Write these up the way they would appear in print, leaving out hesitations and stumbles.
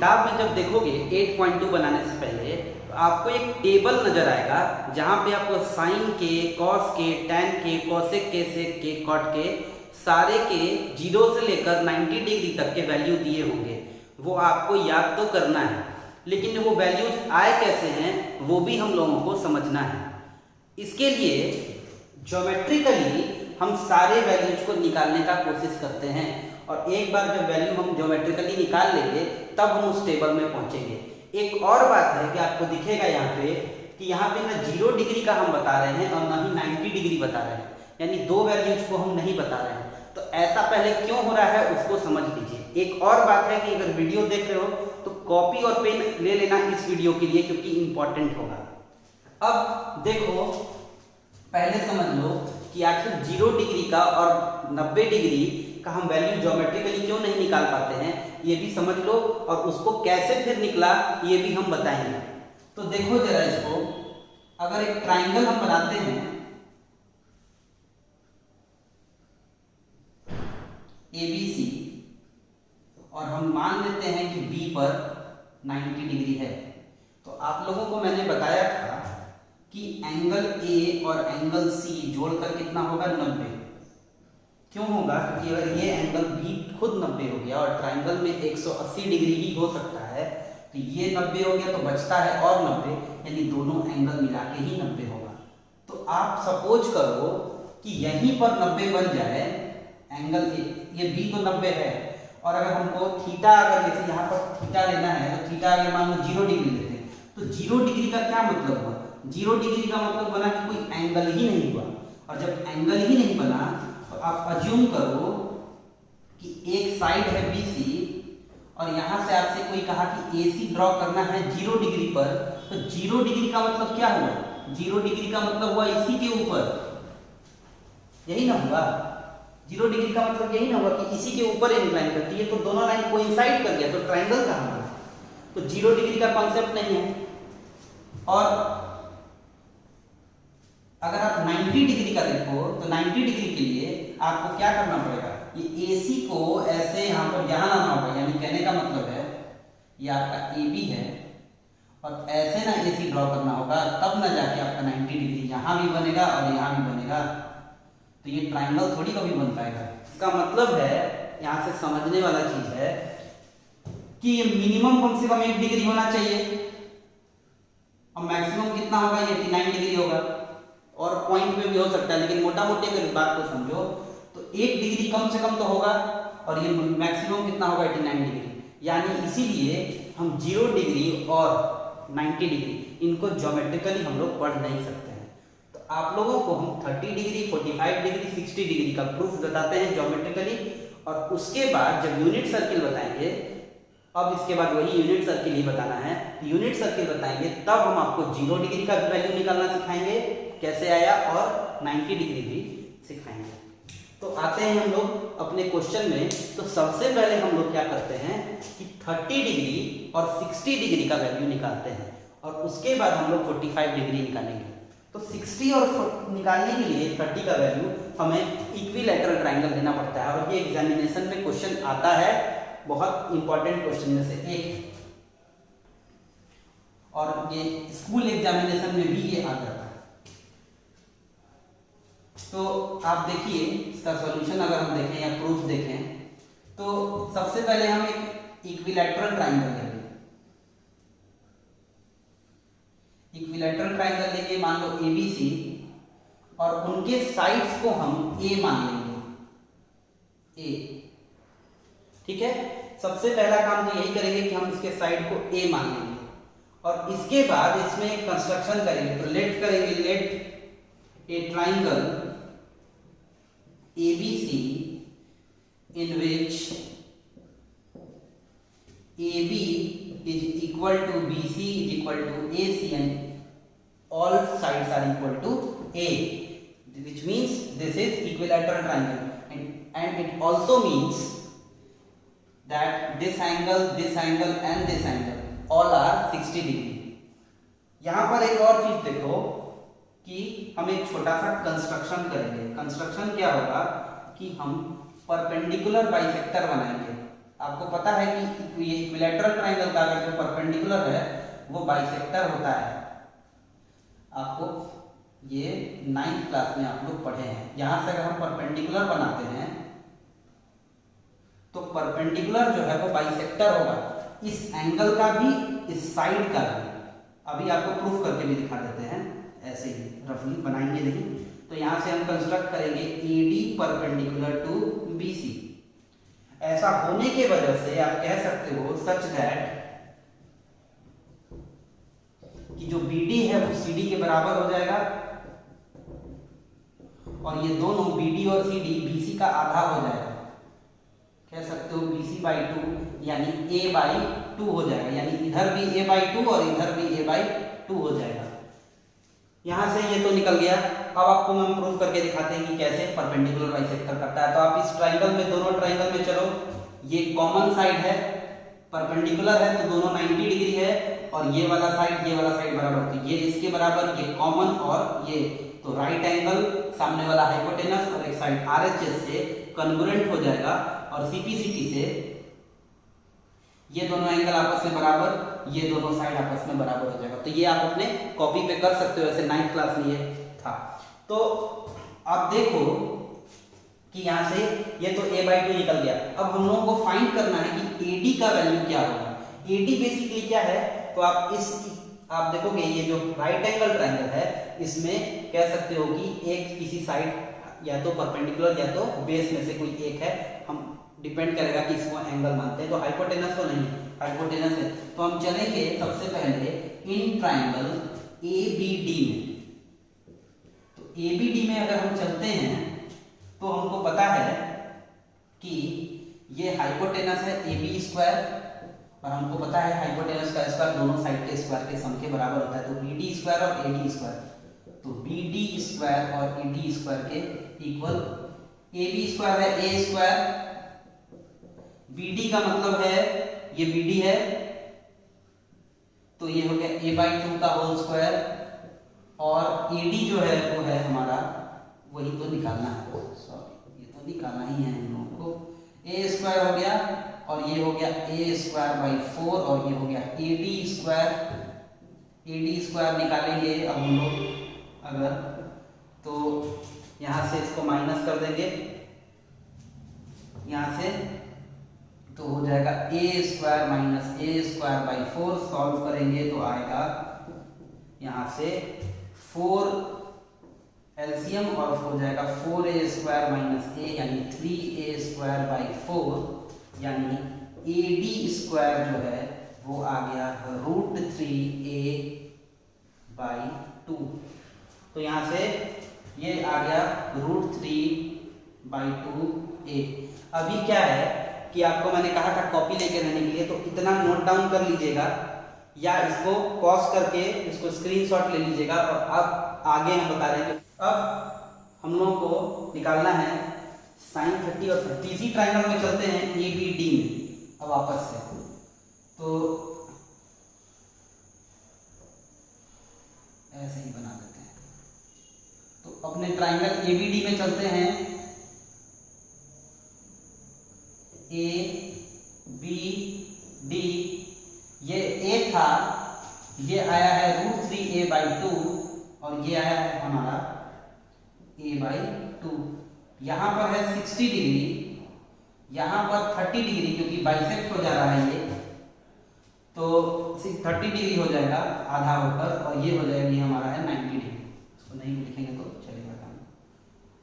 किताब में जब देखोगे 8.2 बनाने से पहले तो आपको एक टेबल नजर आएगा जहाँ पे आपको साइन के, कॉस के, टैन के, कोसेक के, सेक के, कॉट के सारे के 0 से लेकर 90 डिग्री तक के वैल्यू दिए होंगे। वो आपको याद तो करना है, लेकिन वो वैल्यूज आए कैसे हैं वो भी हम लोगों को समझना है। इसके लिए ज्योमेट्रिकली हम सारे वैल्यूज को निकालने का कोशिश करते हैं और एक बार जब वैल्यू हम ज्योमेट्रिकली निकाल लेंगे तब हम उस टेबल में पहुंचेंगे। एक और बात है कि आपको दिखेगा यहाँ पे कि यहाँ पे ना 0 डिग्री का हम बता रहे हैं और ना ही 90 डिग्री बता रहे हैं, यानी दो वैल्यूज को हम नहीं बता रहे हैं। तो ऐसा पहले क्यों हो रहा है उसको समझ लीजिए। एक और बात है कि अगर वीडियो देख रहे हो तो कॉपी और पेन ले लेना इस वीडियो के लिए, क्योंकि इंपॉर्टेंट होगा। अब देखो, पहले समझ लो कि आखिर 0 डिग्री का और 90 डिग्री का हम वैल्यू ज्योमेट्रिकली क्यों नहीं निकाल पाते हैं, ये भी समझ लो और उसको कैसे फिर निकला ये भी हम बताएंगे। तो देखो जरा इसको, अगर एक ट्राइंगल हम बनाते हैं ABC और हम मान लेते हैं कि B पर 90 डिग्री है, तो आप लोगों को मैंने बताया था कि एंगल A और एंगल C जोड़कर कितना होगा 90। क्यों होगा? क्योंकि अगर ये एंगल B खुद 90 हो गया और ट्राइंगल में 180 डिग्री ही हो सकता है, तो ये 90 हो गया तो बचता है और 90, यानी दोनों एंगल मिला के ही 90 होगा। तो आप सपोज करो कि यहीं पर 90 बन जाए एंगल A, ये B तो 90 है और अगर हमको थीटा, अगर जैसे यहाँ पर थीटा लेना है तो थीटा अगर मान लो 0 डिग्री लेते हैं तो 0 डिग्री का क्या मतलब हुआ? 0 डिग्री का मतलब बना कि कोई एंगल ही नहीं हुआ, और जब एंगल ही नहीं बना तो आप अज्यूम करो कि एक साइड है BC और यहाँ से आपसे कोई कहा कि AC ड्रॉ करना है 0 डिग्री पर, तो 0 डिग्री का मतलब क्या हुआ? 0 डिग्री का मतलब हुआ इसी के ऊपर, यही ना हुआ? 0 डिग्री का मतलब यही ना हुआ कि इसी के ऊपर इंक्लाइन करती है, तो दोनों लाइन कोइंसाइड कर गया, तो ट्राइंगल कहाँ बना? तो 0 डिग्री का कॉन्सेप्ट नहीं है। और अगर आप 90 डिग्री का देखो तो 90 डिग्री के लिए आपको क्या करना पड़ेगा? ये AC को ऐसे यहाँ पर यहाँ लाना होगा, यानी कहने का मतलब है ये आपका AB है और ऐसे ना AC ड्रॉ करना होगा, तब ना जाके आपका 90 डिग्री यहाँ भी बनेगा और यहाँ भी बनेगा, तो ये ट्राइंगल थोड़ी कभी बन पाएगा। इसका मतलब है, यहाँ से समझने वाला चीज है कि ये मिनिमम कम से कम 1 डिग्री होना चाहिए और मैक्सिमम कितना होगा? 89 डिग्री होगा, और पॉइंट में भी हो सकता है, लेकिन मोटा मोटी अगर इस बात को समझो तो 1 डिग्री कम से कम तो होगा और ये मैक्सिमम कितना होगा? 89 डिग्री। यानी इसीलिए हम 0 डिग्री और 90 डिग्री इनको ज्योमेट्रिकली हम लोग पढ़ नहीं सकते हैं। तो आप लोगों को हम 30 डिग्री, 45 डिग्री, 60 डिग्री का प्रूफ बताते हैं ज्योमेट्रिकली, और उसके बाद जब यूनिट सर्किल बताएंगे, अब इसके बाद वही यूनिट सर्किल ही बताना है, यूनिट सर्किल बताएंगे तब हम आपको 0 डिग्री का वैल्यू निकालना सिखाएंगे कैसे आया, और 90 डिग्री भी सिखाएंगे। तो आते हैं हम लोग अपने क्वेश्चन में। तो सबसे पहले हम लोग क्या करते हैं कि 30 डिग्री और 60 डिग्री का वैल्यू निकालते हैं और उसके बाद हम लोग 45 डिग्री निकालेंगे। तो 60 और निकालने के लिए 30 का वैल्यू हमें इक्विलैटरल ट्राइंगल देना पड़ता है, और ये एग्जामिनेशन में क्वेश्चन आता है, बहुत इंपॉर्टेंट क्वेश्चन में से एक, और ये स्कूल एग्जामिनेशन में भी ये आ जाता है। तो आप देखिए इसका सॉल्यूशन अगर हम देखें या प्रूफ देखें, तो सबसे पहले हम एक इक्विलैटरल ट्राइंगल लेंगे। इक्विलैटरल ट्राइंगल लेंगे, मान लो ABC, और उनके साइड्स को हम A मान लेंगे, A। ठीक है, सबसे पहला काम तो यही करेंगे कि हम इसके साइड को A मान लेंगे और इसके बाद इसमें कंस्ट्रक्शन करेंगे। तो लेट करेंगे, let a triangle ABC in which AB is equal to BC is equal to AC and all sides are equal to A, which means this is equilateral triangle, and it also means that this angle and this angle all are 60 degree। यहाँ पर एक और चीज देखो कि हम एक छोटा सा कंस्ट्रक्शन करेंगे। कंस्ट्रक्शन क्या होगा कि हम परपेंडिकुलर बाइसेक्टर बनाएंगे। आपको पता है कि ये इक्विलैटरल ट्रायंगल का अगर जो परपेंडिकुलर है वो बाइसेक्टर होता है। आपको ये 9th क्लास में आप लोग पढ़े हैं। यहां से अगर हम परपेंडिकुलर बनाते हैं तो परपेंडिकुलर जो है वो बाइसेक्टर होगा, इस एंगल का भी इस साइड का भी। अभी आपको प्रूफ करके भी दिखा देते हैं, ऐसे ही रफली बनाएंगे नहीं। तो यहां से हम कंस्ट्रक्ट करेंगे AD परपेंडिकुलर टू BC। ऐसा होने के वजह से आप कह सकते हो सच दैट कि जो BD है वो CD के बराबर हो जाएगा और ये दोनों BD और CD BC का आधा हो जाएगा। कह सकते हो BC/2 यानी A/2 हो जाएगा, यानी इधर भी A/2 और इधर भी A/2 हो जाएगा। यहां से ये तो निकल गया। अब आपको हम प्रूफ करके दिखाते हैं कि कैसे परपेंडिकुलर बाइसेक्टर करता है। तो आप इस ट्रायंगल में, दोनों ट्रायंगल में चलो, ये कॉमन साइड है, परपेंडिकुलर है तो दोनों 90 डिग्री है और ये वाला साइड बराबर, तो ये इसके बराबर, ये कॉमन और ये, तो राइट एंगल सामने वाला हाइपोटेनस और एक साइड RHS से कन्ग्रुएंट हो जाएगा और CPCT से ये दोनों एंगल आपस में बराबर, ये दोनों साइड आपस में बराबर हो जाएगा। तो ये आप अपने कॉपी पे कर सकते हो, ऐसे 9th क्लास में ये था। तो आप देखो कि यहां से ये तो A/2 निकल गया। अब हम लोगों को फाइंड करना है कि AD का वैल्यू क्या होगा। AD बेसिकली क्या है, तो आप देखोगे ये जो राइट एंगल ट्रायंगल है इसमें कह सकते हो कि एक किसी साइड या तो परपेंडिकुलर या तो बेस में से कोई एक है, हम डिपेंड करेगा कि इसको एंगल मानते हैं। तो हाइपोटेनस तो नहीं, हाइपोटेनस है। तो हम चलेंगे सबसे पहले इन ट्रायंगल ABD में। तो ABD में अगर हम चलते हैं तो हमको पता है कि ये हाइपोटेनस है AB² और हमको पता है हाइपोटेनस का स्क्वायर दोनों साइड के स्क्वायर के सम के बराबर होता है। तो BD² और AD², तो BD² और AD² के इक्वल। AB² है A², BD का मतलब है ये BD है तो ये हो गया A/2 का होल स्क्वायर और AD जो है वो है हमारा, वही तो निकालना है, सॉरी ये तो निकालना ही है हम लोगों को। A² हो गया और ये हो गया A²/4 और ये हो गया AD² निकालेंगे अब हम लोग अगर, तो यहां से इसको माइनस कर देंगे यहां से, तो हो जाएगा A² - A²/4। सॉल्व करेंगे तो आएगा यहां से 4 एलसीएम और हो जाएगा 4A² - A यानी 3A²/4 यानी AD² जो है वो आ गया √3A/2। तो यहां से ये आ गया √3/2A। अभी क्या है कि आपको मैंने कहा था कॉपी लेके रहने के लिए, तो इतना नोट डाउन कर लीजिएगा या इसको पॉज करके इसको स्क्रीनशॉट ले लीजिएगा और अब आगे हम बता रहे हैं। अब हम लोगों को निकालना है sin 30 और 30। इसी ट्रायंगल में चलते हैं ABD में अब वापस से। तो ऐसे ही बना देते हैं। तो अपने ट्रायंगल ABD में चलते हैं। ABD ये A था, ये आया है √3A/2 और ये आया है हमारा A/2। यहां पर है 60 डिग्री, यहां पर 30 डिग्री, क्योंकि बाइसेक्ट हो जा रहा है ये, तो 30 डिग्री हो जाएगा आधा होकर और ये हो जाएगी हमारा है 90 डिग्री। इसको नहीं लिखेंगे तो चलेगा काम।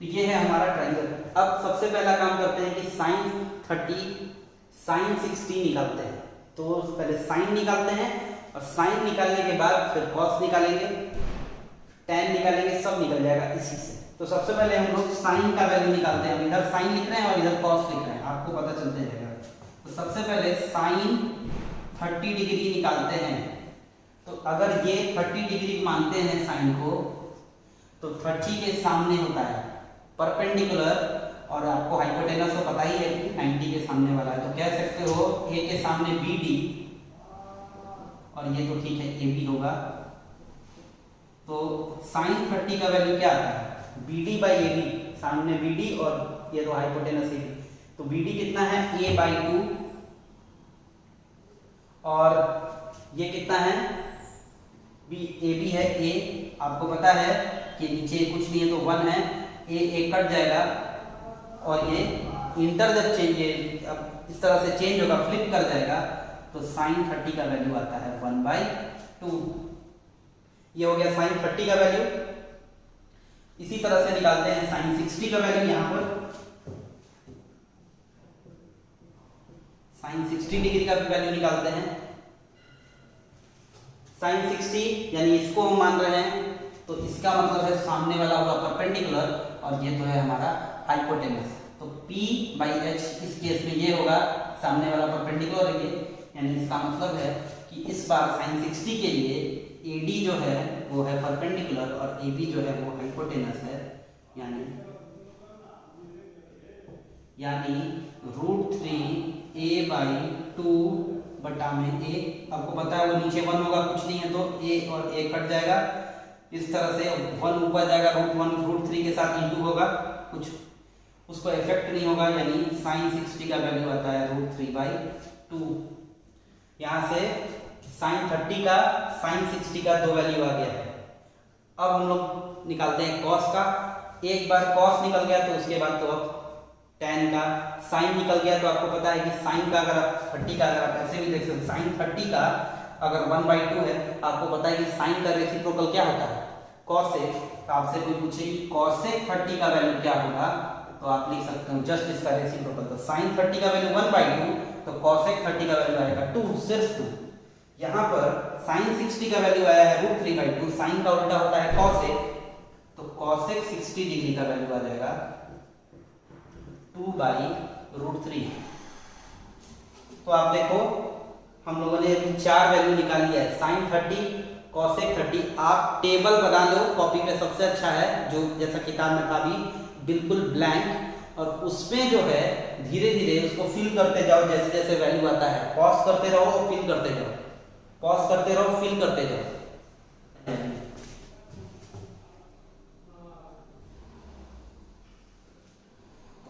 तो ये है हमारा ट्रायंगल। अब सबसे पहला काम करते हैं कि sin 30 sin 60 निकालते हैं। तो पहले साइन निकालते हैं और साइन निकालने के बाद फिर कॉस निकालेंगे, tan निकालेंगे, सब निकल जाएगा इसी से। तो सबसे पहले हम लोग साइन का वैल्यू निकालते हैं। हम इधर साइन लिख रहे हैं और इधर कॉस लिख रहे हैं, आपको पता चलते जाएगा। तो सबसे पहले साइन 30 डिग्री निकालते हैं। तो अगर ये 30 डिग्री मानते हैं साइन को, तो 30 के सामने होता है परपेंडिकुलर, और आपको हाइपोटेनस तो पता ही है कि 90 के सामने वाला है। तो कह सकते हो A के सामने BD और ये तो ठीक है AB होगा। तो sin 30 का वैल्यू क्या आता है, BD/AD, सामने BD और ये तो हाइपोटेनस AB। तो BD कितना है A/2 और ये कितना है, बी ए बी है, ए आपको पता है कि नीचे कुछ नहीं है तो 1 है, ए कट जाएगा और ये इंटर जब चेंज अब इस तरह से चेंज होगा, फ्लिप कर जाएगा तो sin 30 का वैल्यू आता है 1/2। ये हो गया sin 30 का वैल्यू। इसी तरह से निकालते हैं sin 60 का वैल्यू। यहां पर sin 60 डिग्री का भी वैल्यू निकालते हैं। sin 60 यानी इसको हम मान रहे हैं तो इसका मतलब है सामने वाला होगा परपेंडिकुलर और ये तो है हमारा हाइपोटेनस। तो P/h इस केस में ये होगा सामने वाला परपेंडिकुलर है, यानी इसका मतलब है कि इस बार sin 60 के लिए AD जो है वो है परपेंडिकुलर और AB जो है वो हाइपोटेनस है, यानी √3a/2 बटा में a। आपको पता है वो नीचे 1 होगा, कुछ नहीं है तो a और a कट जाएगा, इस तरह से 1 ऊपर जाएगा, √1 √3 के साथ इंटू होगा, कुछ उसको इफेक्ट नहीं होगा, यानी sin 60 का वैल्यू आता है √3/2। यहाँ से sin 30 का sin 60 का दो वैल्यू आ गया है। अब हम लोग निकालते हैं cos का। एक बार cos निकल गया तो उसके बाद तो अब tan का, sin निकल गया तो आपको पता है कि sin का अगर आप 30 का अगर आप ऐसे भी देख सकते हैं, sin 30 का अगर 1/2 है, आपको पता है कि sin का रेसिप्रोकल क्या होता है, cosec। तो आपसे कोई पूछे कि cosec 30 का वैल्यू क्या होगा तो आप लिख सकते हो जस्ट इसका रेसिप्रोकल। तो sin 30 का वैल्यू 1/2 तो cosec 30 का वैल्यू आएगा 2, सिर्फ 2। यहाँ पर sin 60 का वैल्यू आया है √3/2, sin का उल्टा होता है cosec, तो cosec 60 डिग्री का वैल्यू आ जाएगा 2/√3। तो आप देखो हम लोगों ने अभी 4 वैल्यू निकाल लिया है, sin 30 cosec 30। आप टेबल बना लो कॉपी पे, सबसे अच्छा है जो जैसा किताब में था भी बिल्कुल ब्लैंक, और उसमें जो है धीरे धीरे उसको फिल करते जाओ, जैसे जैसे वैल्यू आता है पॉज करते रहो और फिल करते जाओ, पॉज करते रहो फिल करते जाओ।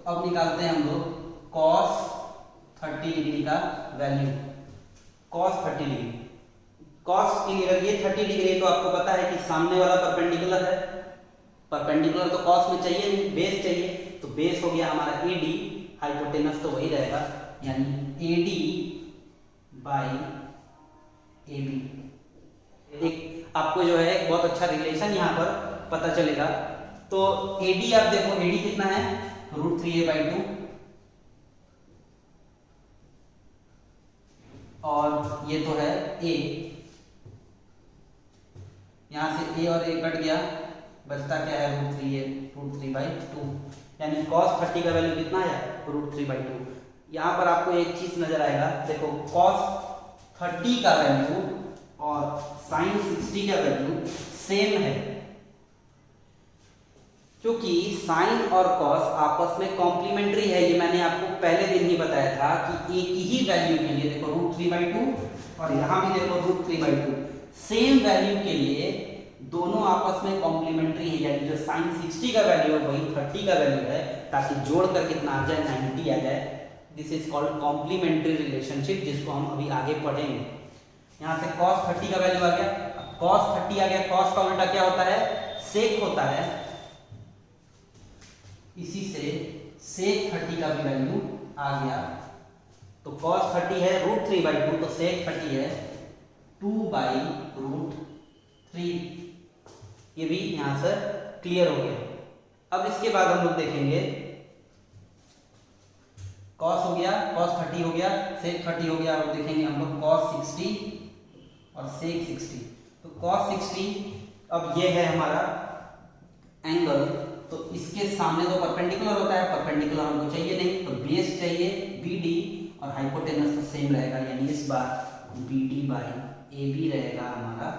अब निकालते हैं हम लोग cos 30 डिग्री का वैल्यू। cos 30 डिग्री, cos के लिए अगर ये 30 डिग्री तो आपको पता है कि सामने वाला परपेंडिकुलर है, परपेंडिकुलर तो cos में चाहिए नहीं, बेस चाहिए, तो बेस हो गया हमारा AD, हाइपोटेनस तो वही रहेगा, यानी AD/AB। एक आपको जो है एक बहुत अच्छा रिलेशन यहाँ पर पता चलेगा। तो AD आप देखो, AD कितना है √3a/2 और ये तो है A। यहां से A और A कट गया, बचता क्या है √3/2, यानी cos 30 का वैल्यू कितना है √3/2। यहां पर आपको एक चीज नजर आएगा, देखो cos 30 का वैल्यू और sin 60 का वैल्यू सेम है, क्योंकि sin और cos आपस में कॉम्प्लीमेंट्री है। ये मैंने आपको पहले दिन ही बताया था कि एक ही वैल्यू के लिए देखो √3/2 और यहां भी देखो √3/2, सेम वैल्यू के लिए दोनों आपस में कॉम्प्लीमेंट्री है, यानी जो sin 60 का वैल्यू है वही 30 का वैल्यू है, ताकि जोड़कर कितना आ जाए 90 आ जाए। This is called complementary relationship, जिसको हम अभी आगे पढ़ेंगे। यहाँ से cos 30 का वैल्यू आ गया, cos 30 आ गया, cos का उल्टा क्या होता है sec होता है, इसी से sec 30 का भी वैल्यू आ गया। तो cos 30 है √3/2 तो sec 30 है 2/√3। ये भी यहां से क्लियर हो गया। अब इसके बाद हम लोग देखेंगे cos हो गया, cos 30 हो गया, sec 30 हो गया, और देखेंगे हम लोग cos 60 और sec 60। तो cos 60 अब ये है हमारा एंगल, तो इसके सामने तो परपेंडिकुलर होता है, परपेंडिकुलर हमको चाहिए नहीं, तो बेस चाहिए BD और हाइपोटेनस तो सेम रहेगा, यानी इस बार BD/AB रहेगा हमारा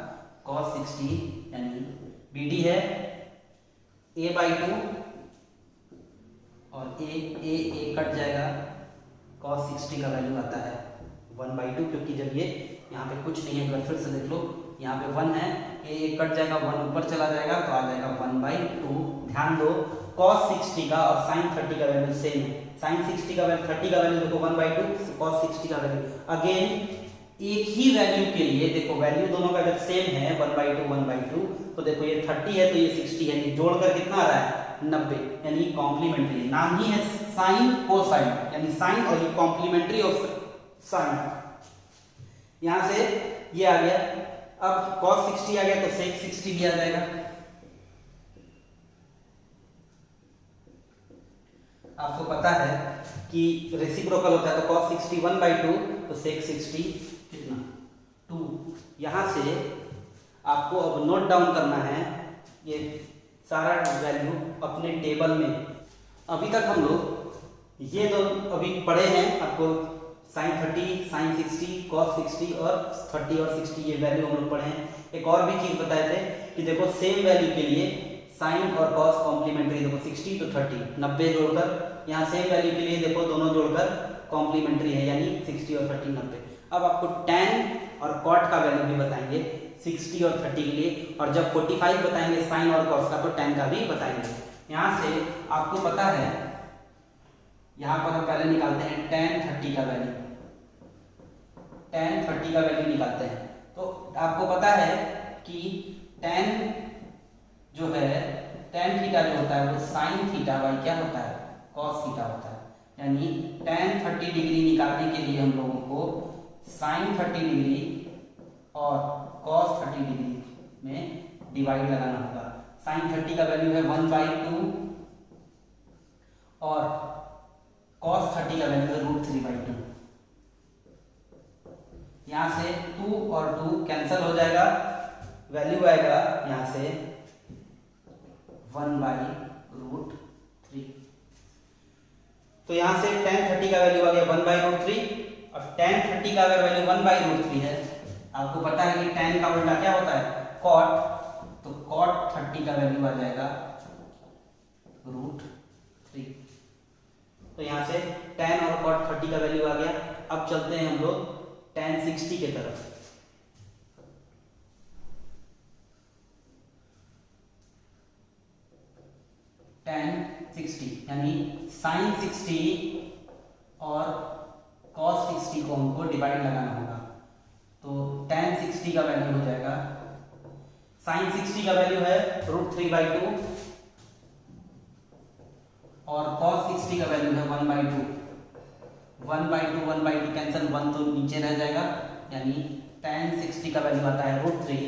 cos 60, यानी BD है a/2 और a कट जाएगा, cos 60 का वैल्यू आता है 1/2, क्योंकि जब ये यहाँ पे कुछ नहीं है, अगर फिर से देख लो यहाँ पे 1 है, a कट जाएगा, 1 ऊपर चला जाएगा तो आ जाएगा 1/2। ध्यान दो cos 60 का और sin 30 का वैल्यू सेम है, sin 60 का वैल्यू 30 का वैल्यू देखो 1/2, cos 60 का वैल्यू अगेन एक ही वैल्यू के लिए देखो, वैल्यू दोनों का जब सेम है 1/2 1/2, तो देखो ये 30 है तो ये 60 है, यानी जोड़कर कितना आ रहा है 90, यानी कॉम्प्लीमेंट्री। नाम ही है साइन कोसाइन, यानी साइन और ये कॉम्प्लीमेंट्री ऑफ साइन। यहां से ये आ गया, अब cos 60 आ गया तो sec 60 भी आ जाएगा। आपको पता है कि रेसिप्रोकल होता है तो cos 60 1/2 तो sec 60 कितना 2। यहां से आपको अब नोट डाउन करना है ये सारा वैल्यू अपने टेबल में। अभी तक हम लोग ये दो अभी पढ़े हैं, आपको sin 30 sin 60 cos 60 और 30 और 60 ये वैल्यू हम लोग पढ़े हैं। एक और भी चीज बताए थे कि देखो सेम वैल्यू के लिए साइन और cos कॉम्प्लीमेंट्री, देखो 60 तो 30 90 जोड़कर, यहाँ सेम वैल्यू के लिए देखो दोनों जोड़कर कॉम्प्लीमेंट्री है, यानी 60 और 30 90। अब आपको tan और cot का वैल्यू भी बताएंगे 60 और 30 के लिए, और जब 45 बताएंगे साइन और cos का तो tan का भी बताएंगे। यहाँ से आपको पता है, यहाँ पर हम पहले निकालते हैं tan 30 का वैल्यू, tan 30 का वैल्यू निकालते हैं। तो आपको पता है कि tan जो है tan थीटा जो होता है वो sin थीटा बाई क्या होता है cos थीटा होता है, यानी tan 30 डिग्री निकालने के लिए हम लोगों को sin 30 डिग्री और cos 30 डिग्री में डिवाइड लगाना होगा। sin 30 का वैल्यू है 1/2 और cos 30 का वैल्यू है √3/2। यहां से 2 और 2 कैंसिल हो जाएगा, वैल्यू आएगा यहां से 1/√3। तो यहां से tan 30 का वैल्यू आ गया 1/√3। अब tan 30 का अगर वैल्यू 1/√3 है, आपको पता है कि tan का उल्टा क्या होता है cot, तो cot 30 का वैल्यू आ जाएगा √3। तो यहां से tan और cot 30 का वैल्यू आ गया। अब चलते हैं हम लोग tan 60 की तरफ। tan 60 यानी sin 60 और cos 60 को हमको डिवाइड लगाना होगा, तो tan 60 का वैल्यू हो जाएगा, sin 60 का वैल्यू है √3/2 और cos 60 का वैल्यू है 1/2। 1/2 कैंसिल, 1 तो नीचे रह जाएगा, यानी tan 60 का वैल्यू आता है √3,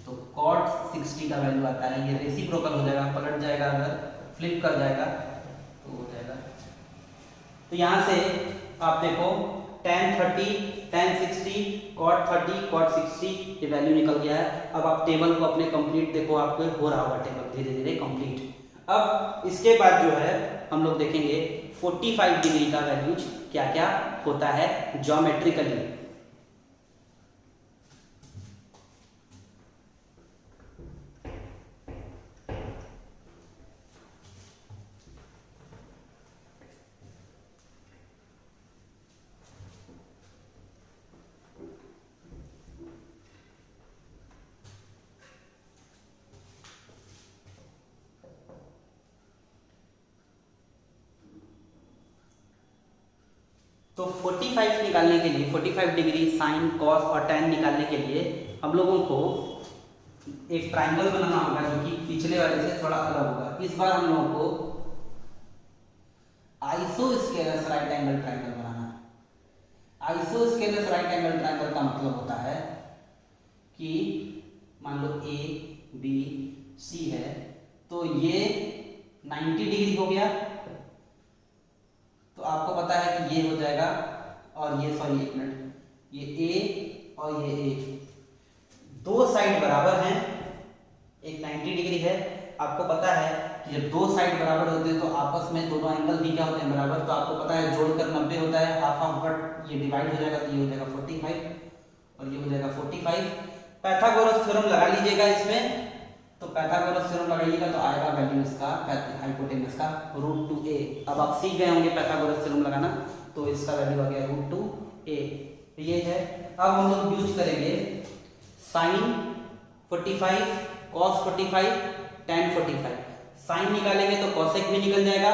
तो cot 60 का वैल्यू आता है, ये रेसिप्रोकल हो जाएगा, पलट जाएगा, अगर फ्लिप कर जाएगा तो हो जाएगा। तो यहां से आप देखो tan 30 tan 60 cot 30 cot 60 ये वैल्यू निकल गया है। अब आप टेबल को अपने कंप्लीट देखो, आपको हो रहा होगा टेबल धीरे धीरे कंप्लीट। अब इसके बाद जो है हम लोग देखेंगे 45 डिग्री का वैल्यूज क्या क्या होता है ज्योमेट्रिकली। तो 45 निकालने के लिए, 45 डिग्री साइन कॉस और tan निकालने के लिए हम लोगों को एक ट्राइंगल बनाना होगा जो कि पिछले वाले से थोड़ा अलग होगा। इस बार हम लोगों को आइसोस्केलस राइट एंगल ट्राइंगल बनाना है। आइसोस्केलस राइट एंगल ट्राइंगल का मतलब होता है कि मान लो ए बी सी है, तो ये 90 डिग्री हो गया, तो आपको पता है कि ये हो जाएगा, और ये सॉरी एक मिनट, ये ए और ये ए दो साइड बराबर हैं, एक 90 डिग्री है। आपको पता है कि जब दो साइड बराबर होते हैं तो आपस में दोनों एंगल भी क्या होते हैं बराबर, तो आपको पता है जोड़कर 90 होता है, हाफ हाफ बट ये डिवाइड हो जाएगा, तो ये हो जाएगा 45 और ये हो जाएगा 45। पाइथागोरस थ्योरम लगा लीजिएगा इसमें, तो पाइथागोरस थ्योरम लगाइएगा तो आएगा वैल्यू इसका हाइपोटेनस का √2a। अब आप सीख गए होंगे पाइथागोरस थ्योरम लगाना, तो इसका वैल्यू आ गया √2a। ये है। अब हम लोग यूज करेंगे sin 45 cos 45 tan 45। साइन निकालेंगे तो cosec भी निकल जाएगा,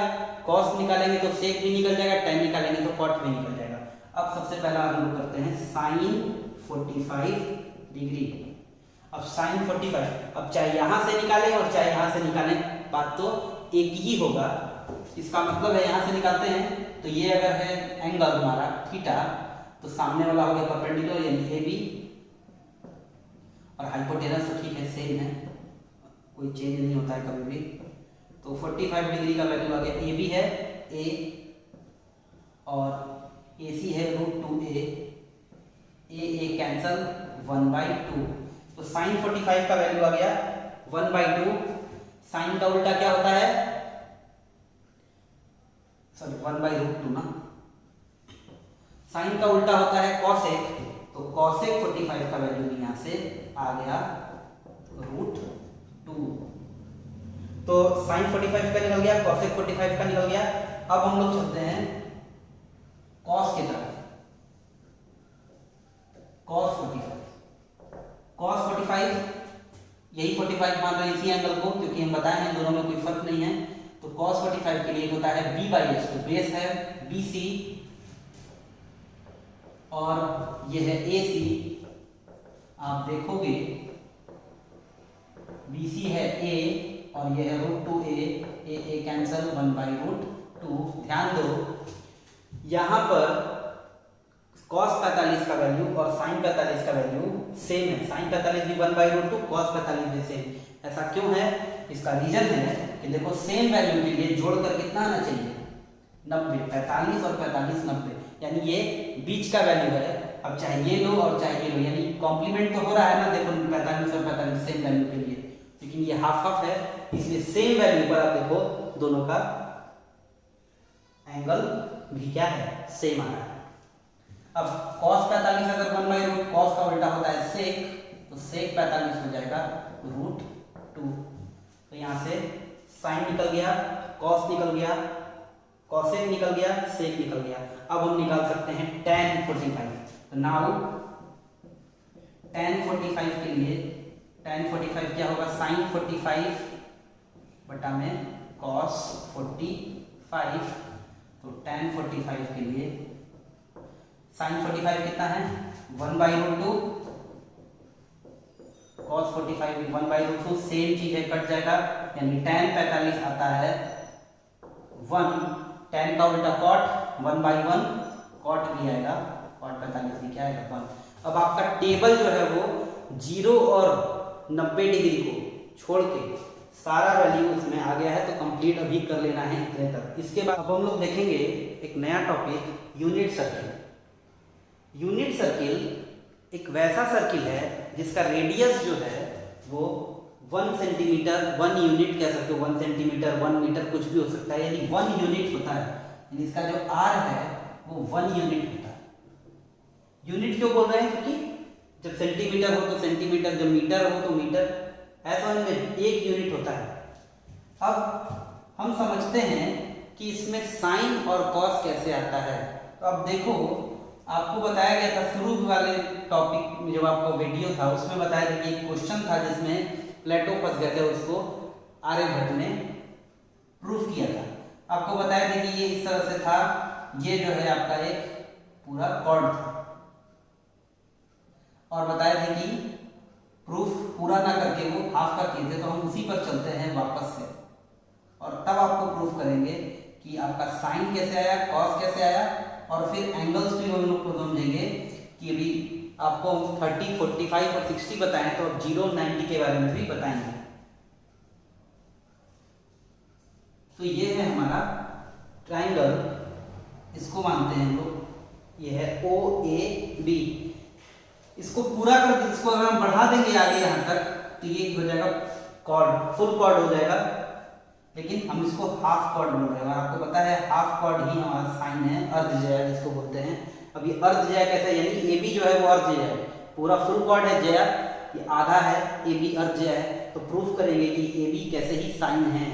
cos निकालेंगे तो sec भी निकल जाएगा, tan निकालेंगे तो cot भी निकल जाएगा। अब सबसे पहला हम लोग करते हैं साइन 45 डिग्री। अब साइन 45, अब चाहे यहां से निकालें और चाहे यहां से निकालें, बात तो एक ही होगा। इसका मतलब है यहां से निकालते हैं तो ये अगर है एंगल हमारा थीटा, तो सामने वाला हो गया परपेंडिकुलर यानी ए बी, और हाइपोटेनस तो ठीक है सेम है, कोई चेंज नहीं होता है कभी भी। तो 45 डिग्री का वैल्यू आ गया, ए बी है ए और ए सी है √2a, ए कैंसल 1/2। तो साइन 45 का वैल्यू आ गया 1/2। साइन का उल्टा क्या होता है, सॉरी 1/√2 ना, साइन का उल्टा होता है कॉसेक, तो कॉसेक 45 का वैल्यू भी यहां से आ गया √2। तो साइन 45 का निकल गया, कॉसेक 45 का निकल गया। अब हम लोग चलते हैं कॉस की तरफ। कॉस 45 यही 45 मान रहे हैं इसी एंगल को, क्योंकि हम बताए हैं दोनों में कोई फर्क नहीं है। तो cos 45 के लिए होता है b/s, तो बेस है BC और ये है AC। आप देखोगे BC है A और ये है √2a, a कैंसल 1/√2। ध्यान दो यहां पर cos 45 का वैल्यू और sin 45 का वैल्यू सेम है। sin 45 भी 1/√2, cos 45 भी सेम। ऐसा क्यों है, इसका रीजन है कि देखो सेम वैल्यू के लिए जोड़कर कितना आना चाहिए 90, 45 और 45 90, यानी ये बीच का वैल्यू है। अब चाहे ये लो और चाहे ये लो, यानी कॉम्प्लीमेंट तो हो रहा है ना, देखो 45 और 45 सेम वैल्यू के लिए, लेकिन ये हाफ हाफ है, इसलिए सेम वैल्यू पर आप देखो दोनों का एंगल भी क्या है, सेम आ रहा है। अब cos 45 अगर 1/√, cos का उल्टा होता है sec, तो sec 45 हो जाएगा √2। तो यहां से sin निकल गया, cos निकल गया, cosec निकल गया, sec निकल गया। अब हम निकाल सकते हैं tan 45। तो नाउ tan 45 के लिए tan 45 क्या होगा, sin 45 बटा में cos 45। तो tan 45 के लिए sin 45 कितना है 1/√2, cos 45 भी 1/√2, सेम चीज है, कट जाएगा, यानी tan 45 आता है 1, tan का उल्टा cot 1/1, cot भी आएगा, cot 45 भी क्या आएगा 1। अब आपका टेबल जो है वो 0 और 90 डिग्री को छोड़ के सारा वैल्यू इसमें आ गया है, तो कंप्लीट अभी कर लेना है इतने तक। इसके बाद अब हम लोग देखेंगे एक नया topic, unit circle. Unit circle एक वैसा सर्किल है जिसका रेडियस जो है वो 1 सेंटीमीटर, 1 यूनिट कह सकते हो, 1 सेंटीमीटर 1 मीटर कुछ भी हो सकता है, यानी 1 यूनिट होता है, यानी इसका जो R है वो 1 यूनिट होता है। यूनिट क्यों बोल रहे हैं, क्योंकि जब सेंटीमीटर हो तो सेंटीमीटर, जब मीटर हो तो मीटर, ऐसा में 1 यूनिट होता है। अब हम समझते हैं कि इसमें साइन और कॉस कैसे आता है। तो अब देखो आपको बताया गया था शुरू वाले टॉपिक में, जब आपका वीडियो था उसमें बताया था कि एक क्वेश्चन था जिसमें प्लेटो फंस गए थे, उसको आर्यभट्ट ने प्रूफ किया था। आपको बताया था कि ये इस तरह से था, ये जो है आपका एक पूरा कॉर्ड था, और बताया था कि प्रूफ पूरा ना करके वो हाफ का किए थे। तो हम उसी पर चलते हैं वापस से, और तब आपको प्रूफ करेंगे कि आपका साइन कैसे आया, कॉस कैसे आया, और फिर एंगल्स भी हम लोग को समझेंगे कि अभी आपको 30, 45 और 60 बताएं, तो अब 0, 90 के बारे में भी बताएंगे। तो ये है हमारा ट्राइंगल, इसको मानते हैं हम लोग, ये है OAB। इसको पूरा कर, इसको अगर हम बढ़ा देंगे आगे यहाँ तक, तो ये हो जाएगा कॉर्ड, फुल कॉर्ड हो जाएगा, लेकिन हम इसको हाफ कॉर्ड बोल रहे हैं। आपको पता है हाफ कॉर्ड ही हमारा साइन है, अर्धज्या जिसको बोलते हैं। अब ये अर्धज्या कैसे, यानी AB जो है वो अर्धज्या है, पूरा फुल कॉर्ड है ज्या, ये आधा है, AB अर्धज्या है। तो प्रूफ करेंगे कि AB कैसे ही साइन है।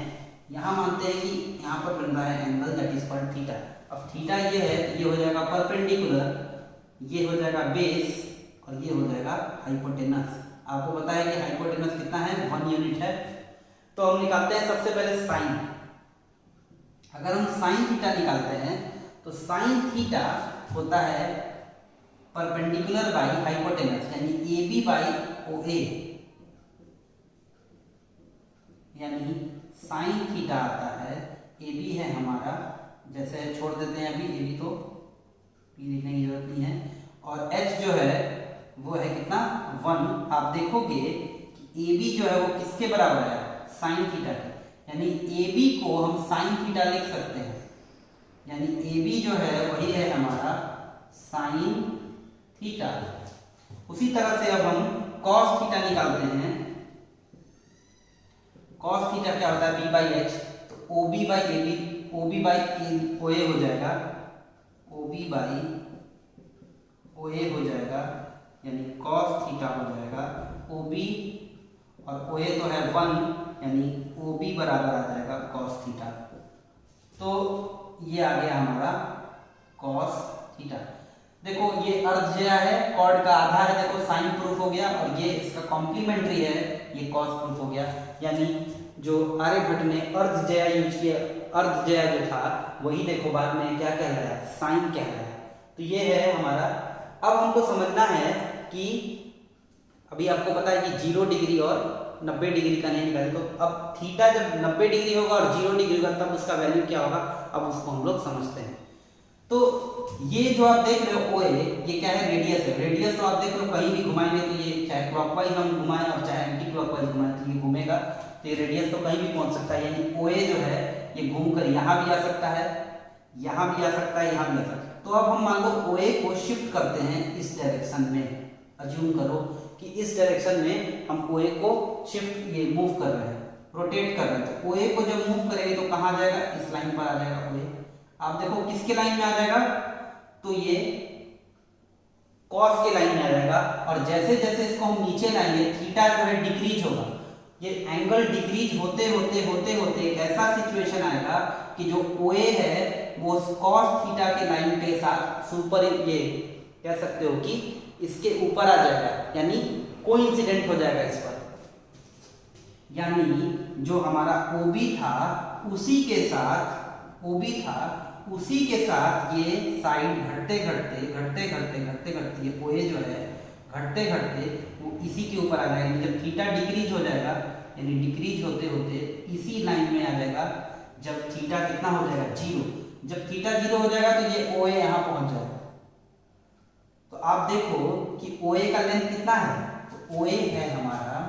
यहाँ मानते हैं कि यहाँ पर बन रहा है angle that is called theta. अब थीटा ये है, ये हो जाएगा परपेंडिकुलर, ये हो जाएगा बेस, और ये हो जाएगा हाइपोटेनस। आपको पता है कि हाइपोटेनस कितना है, 1 यूनिट है। तो हम निकालते हैं सबसे पहले साइन। अगर हम साइन थीटा निकालते हैं तो साइन थीटा होता है परपेंडिकुलर बाई हाइपोटेनस, यानी ए बी बाई ओ ए, यानी साइन थीटा आता है, ए बी है हमारा, जैसे छोड़ देते हैं अभी ए बी, तो पी लिखने की जरूरत नहीं है, और एच जो है वो है कितना 1। आप देखोगे कि ए बी जो है वो किसके बराबर है, साइन थीटा के, यानी ए बी को हम साइन थीटा लिख सकते हैं, यानी ए बी जो है वही है हमारा साइन थीटा। उसी तरह से अब हम कॉस थीटा निकालते हैं। कॉस थीटा क्या होता है, बी बाई एच, तो O B by A B, O B by O A हो जाएगा, ओ बी बाई ओ ए हो जाएगा, यानी कॉस थीटा हो जाएगा ओ बी, और ओ ए तो है 1, यानी ओ बी बराबर आ जाएगा कॉस थीटा। तो ये आ गया हमारा कॉस थीटा। देखो ये अर्धज्या है, कॉर्ड का आधा है, देखो साइन प्रूफ हो गया, और ये इसका कॉम्प्लीमेंट्री है, ये कॉस प्रूफ हो गया। यानी जो आर्यभट्ट ने अर्धज्या यूज किया, अर्धज्या जो था वही देखो बाद में क्या कहलाया, साइन कहलाया। तो ये है हमारा। अब हमको समझना है कि अभी आपको पता है कि 0 डिग्री और 90 डिग्री का नहीं निकाले, तो अब थीटा जब 90 डिग्री होगा और 0 डिग्री होगा तब उसका वैल्यू क्या होगा, अब उसको हम लोग समझते हैं। तो ये जो आप देख रहे हो ओ ए, ये क्या है, रेडियस है। रेडियस तो आप देख लो कहीं भी घुमाएंगे तो ये चाहे क्लॉकवाइज हम घुमाएं और चाहे एंटी क्लॉकवाइज घुमाएं तो ये घूमेगा, तो ये रेडियस तो कहीं भी पहुंच सकता है। यानी ओ ए जो है ये घूमकर यहाँ भी आ सकता है, यहाँ भी आ सकता है, यहाँ भी आ सकता है। तो अब हम मान लो ओ ए को शिफ्ट करते हैं इस डायरेक्शन में, अज्यूम करो कि इस डायरेक्शन में हम ओ ए को शिफ्ट, ये मूव कर रहे हैं, रोटेट कर रहे हैं। तो ओ ए को जब मूव करेंगे तो कहाँ आ जाएगा, इस लाइन पर आ जाएगा ओ ए। आप देखो किसके लाइन में आ जाएगा, तो ये कॉस के लाइन में आ जाएगा, और जैसे जैसे इसको हम नीचे लाएंगे थीटा जो है डिक्रीज होगा। ये एंगल डिक्रीज होते होते होते होते एक ऐसा सिचुएशन आएगा कि जो ओ ए है वो कॉस थीटा के लाइन के साथ सुपर, ये कह सकते हो कि इसके ऊपर आ जाएगा, यानी कोइंसिडेंट हो जाएगा इस पर। यानी जो हमारा OB था उसी के साथ, OB था उसी के साथ ये साइड घटते घटते घटते घटते घटते घटते ये OA जो है घटते घटते वो इसी के ऊपर आ जाएगा। जब थीटा डिक्रीज हो जाएगा, यानी डिक्रीज होते होते इसी लाइन में आ जाएगा। जब थीटा कितना हो जाएगा, 0, जब थीटा 0 हो जाएगा तो ये OA यहाँ पहुंच जाएगा। तो आप देखो कि OA का लेंथ कितना है, तो OA है हमारा,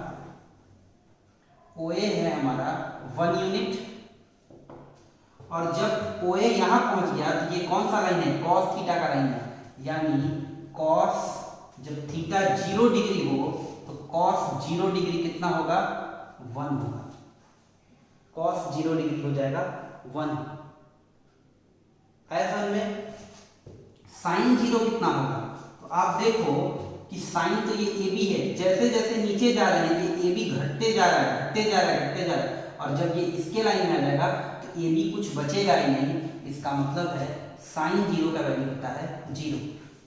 OA है हमारा 1 यूनिट, और जब OA यहाँ पहुंच गया तो ये कौन सा लाइन है, कॉस थीटा का लाइन है। यानी कॉस, जब थीटा 0 डिग्री हो तो कॉस 0 डिग्री कितना होगा, 1 होगा। कॉस 0 डिग्री हो जाएगा 1। आया समझ में। साइन 0 कितना होगा, तो आप देखो कि साइन तो ये AB है, जैसे जैसे नीचे जा रहे हैं ये AB घटते जा रहा है, घटते जा रहा है, घटते जा रहा है, और जब ये इसके लाइन में आ जाएगा तो AB कुछ बचेगा ही नहीं। इसका मतलब है साइन 0 का वैल्यू होता है 0।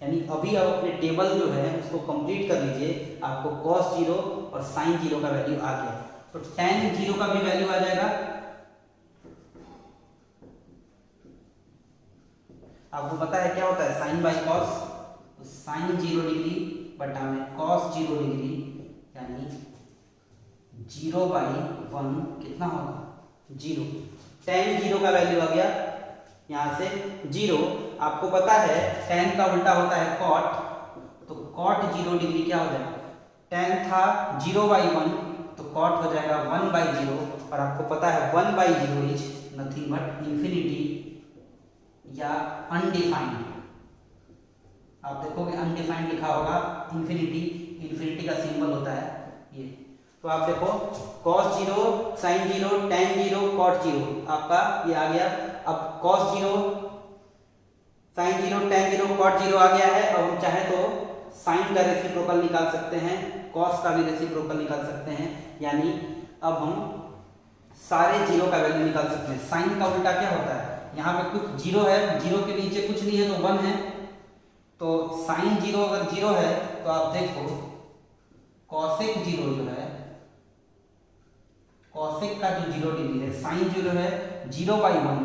यानी अभी आप अपने टेबल जो है उसको कंप्लीट कर लीजिए, आपको cos 0 और साइन 0 का वैल्यू आ गया। तो tan 0 का भी वैल्यू आ जाएगा। आपको पता है क्या होता है साइन बाई कॉस, तो साइन 0 डिग्री बटा में कॉस 0 डिग्री, यानी 0 बाई 1 कितना होगा, 0। tan 0 का वैल्यू आ गया यहाँ से 0। आपको पता है tan का उल्टा होता है cot, तो cot 0 डिग्री क्या हो जाएगा, tan था 0 बाई 1 तो cot हो जाएगा 1 बाई 0, और आपको पता है 1 by 0 is nothing but infinity या अनडिफाइंड। आप देखोगे अनडिफाइंड लिखा होगा, इंफिनिटी, इंफिनिटी का सिंबल होता है ये। तो आप देखो cos 0, sin 0, tan 0, cot 0 आपका ये आ गया। अब cos 0, sin 0, tan 0, cot 0 आ गया है। अब हम चाहे तो sin का रेसिप्रोकल निकाल सकते हैं, cos का भी रेसिप्रोकल निकाल सकते हैं, यानी अब हम सारे 0 का वैल्यू निकाल सकते हैं। sin का उल्टा क्या होता है, यहाँ पे कुछ 0 है, 0 के नीचे कुछ नहीं है तो 1 है, तो sin 0 अगर 0 है तो आप देखो cosec 0 जो है, cosec का जो 0 डिग्री है, sin 0 है 0 बाई 1,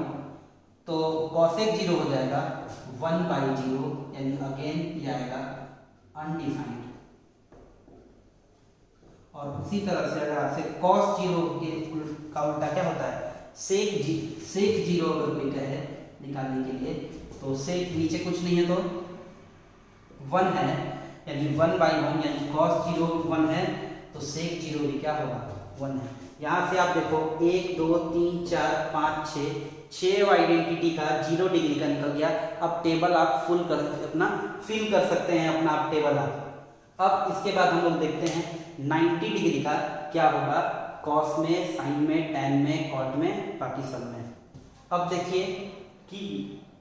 तो कॉसेक 0 हो जाएगा 1/0, यानी अगेन ये आएगा अनडिफाइंड। और उसी तरह से अगर आपसे cos 0 का उल्टा क्या होता है, सेक 0 अगर कोई कहे निकालने के लिए, तो सेक नीचे कुछ नहीं है तो 1 है, यानी 1/1, यानी cos 0 1 है तो सेक 0 भी क्या होगा 1 है। यहाँ से आप देखो 1 2 3 4 5 6 आइडेंटिटी का 0 डिग्री का निकल गया। अब टेबल आप फिल कर सकते हैं अपना आप टेबल आप। अब इसके बाद हम लोग देखते हैं 90 डिग्री का क्या होगा, कॉस में, साइन में, टैन में, कॉट में, बाकी सब में। अब देखिए कि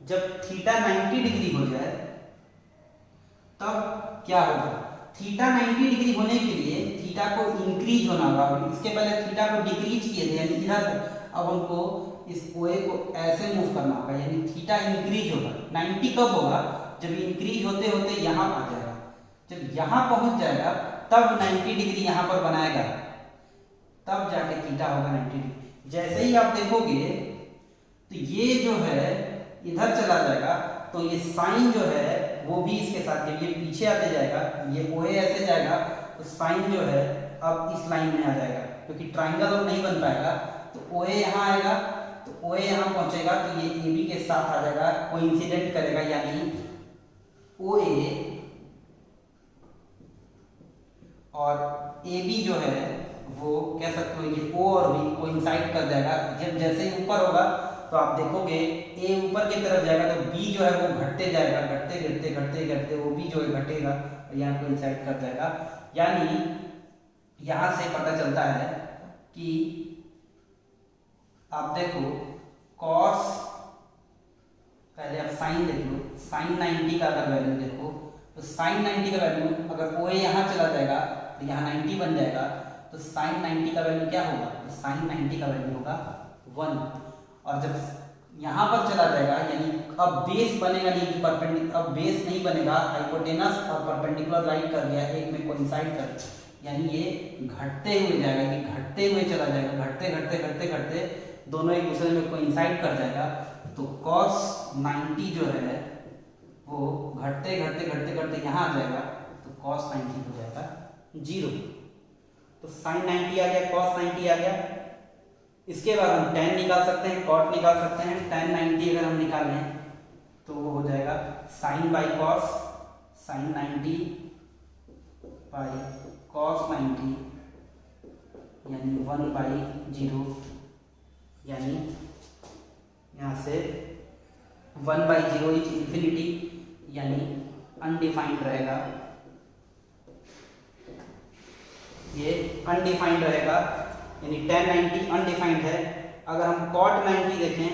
जब थीटा 90 डिग्री हो जाए तब क्या होगा। थीटा 90 डिग्री होने के लिए थीटा को इंक्रीज होना होगा। इसके पहले थीटा को डिक्रीज किए थे, यानी इधर। अब हमको इस ओए को ऐसे मूव करना होगा, यानी थीटा इंक्रीज होगा। 90 कब होगा, जब इंक्रीज होते होते यहाँ आ जाएगा। जब यहाँ पहुंच जाएगा तब 90 डिग्री यहाँ पर बनाएगा, तब जाके थीटा होगा 90 डिग्री। जैसे ही आप देखोगे तो ये जो है इधर चला जाएगा, तो ये साइन जो है वो भी इसके साथ, जब ये पीछे आते जाएगा, ये ओए ऐसे जाएगा, तो साइन जो है अब इस लाइन में आ जाएगा, क्योंकि ट्राइंगल अब नहीं बन पाएगा। तो ओए यहाँ आएगा, तो ओए यहाँ पहुंचेगा तो ये ए बी के साथ आ जाएगा, कोइंसिडेंट करेगा, यानी ओए और ए बी जो है वो कह सकते हो ये ओ और बी कोइंसाइड कर जाएगा। जब जैसे ही ऊपर होगा तो आप देखोगे ए ऊपर की तरफ जाएगा तो बी जो है वो घटते जाएगा, घटते घटते घटते घटते वो बी जो है घटेगा और यहाँ कोइंसाइड कर जाएगा। यानी यहाँ से पता चलता है कि आप देखो कॉस, पहले आप साइन देख लो, साइन 90 का अगर वैल्यू देखो तो साइन 90 का वैल्यू अगर ओ ए यहाँ चला जाएगा तो यहाँ 90 बन जाएगा, तो साइन 90 का वैल्यू क्या होगा, तो साइन 90 का वैल्यू होगा 1। और जब यहाँ पर चला जाएगा, यानी अब बेस बनेगा नहीं, परपेंडिकुलर अब बेस नहीं बनेगा, हाइपोटेनस और परपेंडिकुलर लाइन कर गया, एक में कोइंसाइड कर, यानी ये घटते हुए जाएगा, ये घटते हुए चला जाएगा, घटते घटते घटते घटते दोनों एक दूसरे में कोइंसाइड कर जाएगा। तो cos 90 जो है वो घटते घटते घटते घटते यहाँ आ जाएगा, तो cos 90 हो जाएगा 0। तो sin 90 आ गया, cos 90 आ गया। इसके बाद हम tan निकाल सकते हैं, cot निकाल सकते हैं। tan 90 अगर हम निकालें तो वो हो जाएगा sin by cos, sin 90 by cos 90, यानी 1/0, यानी यहाँ से 1/0 इज इंफिनिटी, यानी अनडिफाइंड रहेगा, ये अनडिफाइंड रहेगा, यानी tan 90 अनडिफाइंड है। अगर हम cot 90 देखें,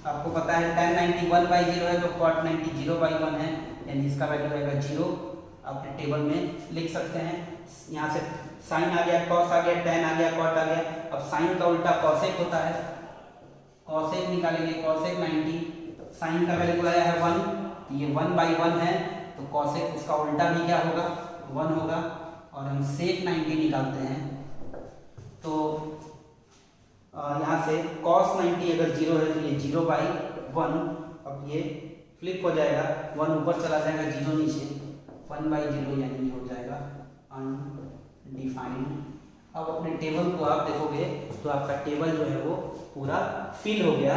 आपको पता है tan 90 1/0 है, तो cot 90 0/1 है, यानी इसका वैल्यू रहेगा 0। आप टेबल में लिख सकते हैं। यहाँ से साइन आ गया, cos आ गया, tan आ गया, cot आ गया। अब साइन का उल्टा cosec होता है, cosec निकालेंगे, cosec 90, साइन का वैल्यू आया है 1, तो ये 1/1 है, तो cosec उसका उल्टा भी क्या होगा 1 होगा। और हम sec 90 निकालते हैं, तो यहाँ से cos 90 अगर 0 है तो ये 0/1, अब ये फ्लिप हो जाएगा, 1 ऊपर चला जाएगा, 0 नीचे, 1/0, यानी हो जाएगा अनडिफाइंड। अब अपने टेबल को आप देखोगे तो आपका टेबल जो है वो पूरा फिल हो गया।